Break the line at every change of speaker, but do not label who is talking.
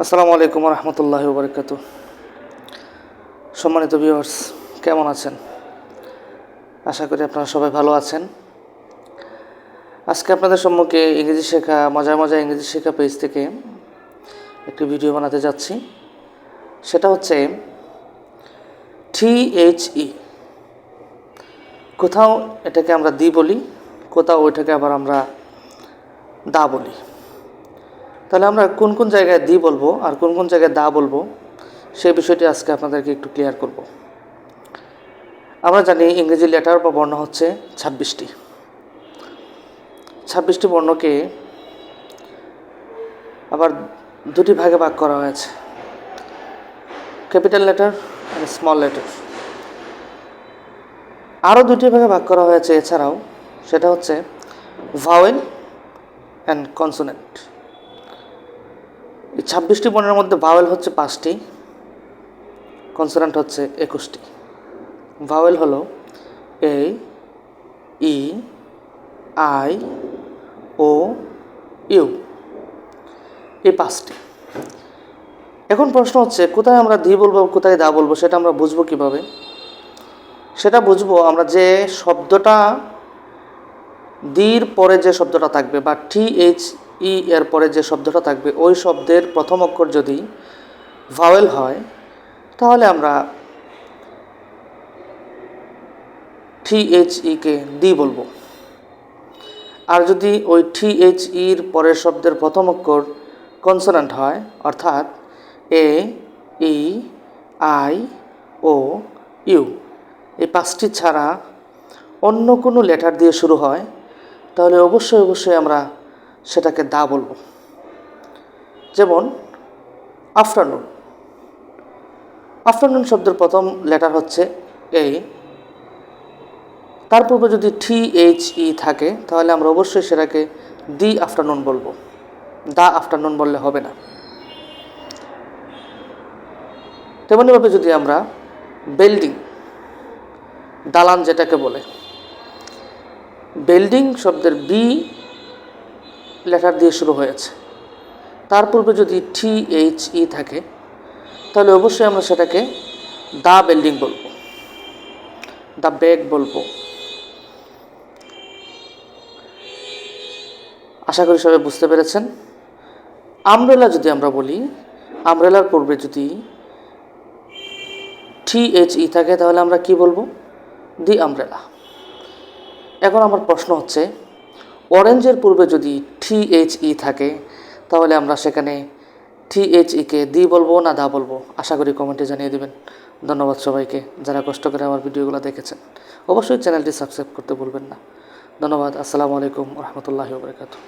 আসসালামু আলাইকুম রহমতুল্লাহি ওয়া বারাকাতুহু। সম্মানিত ভিউয়ার্স, কেমন আছেন? আশা করি আপনারা সবাই ভালো আছেন। আজকে আপনাদের সম্মুখে ইংরেজি শেখা মজার ইংরেজি শেখা পেজ থেকে একটি ভিডিও বানাতে যাচ্ছি। সেটা হচ্ছে THE। কোথাও এটাকে আমরা দি বলি, কোথাও ওইটাকে আবার আমরা দা বলি। তাহলে আমরা কোন কোন জায়গায় দি বলবো আর কোন কোন জায়গায় দা বলবো সেই বিষয়টি আজকে আপনাদেরকে একটু ক্লিয়ার করব। আমরা জানি ইংরেজি লেটার বা বর্ণ হচ্ছে 26টি। 26টি বর্ণকে আবার দুটি ভাগে ভাগ করা হয়েছে, ক্যাপিটাল লেটার আর স্মল লেটার। আরও দুটি ভাগে ভাগ করা হয়েছে এছাড়াও, সেটা হচ্ছে ভাওয়েল অ্যান্ড কনসোনেন্ট। এই 26টি বর্ণের মধ্যে ভাওয়েল হচ্ছে 5টি, কনসোনেন্ট হচ্ছে 21টি। ভাওয়েল হলো এ, ই, আই, ও, ইউ, এই 5টি। এখন প্রশ্ন হচ্ছে কোথায় আমরা দি বলবো কোথায় দা বলবো সেটা আমরা বুঝবো কিভাবে? সেটা বুঝবো আমরা যে শব্দটা দির পরে যে শব্দটা থাকবে বা THE এর পরে যে শব্দটা থাকবে ওই শব্দের প্রথম অক্ষর যদি ভাওয়েল হয় তাহলে আমরা THE কে দি বলবো। আর যদি ওই THEর পরের শব্দের প্রথম অক্ষর কনসোনেন্ট হয়, অর্থাৎ এ, ই, আই, ও, ইউ, এই 5টি ছাড়া অন্য কোনো লেটার দিয়ে শুরু হয়, তাহলে অবশ্যই আমরা সেটাকে দা বলবো। যেমন আফটারনুন। আফটারনুন শব্দের প্রথম লেটার হচ্ছে এ, তার পূর্বে যদি THE থাকে তাহলে আমরা অবশ্যই সেটাকে দি আফটারনুন বলবো, দা আফটারনুন বললে হবে না। তেমনিভাবে যদি আমরা বিল্ডিং, দালান যেটাকে বলে, বিল্ডিং শব্দের বি লেটার দিয়ে শুরু হয়েছে, তার পূর্বে যদি THE থাকে তাহলে অবশ্যই আমরা সেটাকে দা বিল্ডিং বলবো, দা ব্যাগ বলবো। আশা করি সবাই বুঝতে পেরেছেন। আমব্রেলা যদি আমরা বলি, আমব্রেলার পূর্বে যদি THE থাকে তাহলে আমরা কি বলবো? দি আমব্রেলা। এখন আমার প্রশ্ন হচ্ছে অরেঞ্জের পূর্বে যদি THE থাকে তাহলে আমরা সেখানে THE কে দি বলবো না দা বলবো? আশা করি কমেন্টে জানিয়ে দেবেন। ধন্যবাদ সবাইকে যারা কষ্ট করে আমার ভিডিওগুলো দেখেছেন। অবশ্যই চ্যানেলটি সাবস্ক্রাইব করতে ভুলবেন না। ধন্যবাদ। আসসালামু আলাইকুম রহমতুল্লাহি ওয়া বারাকাতুহু।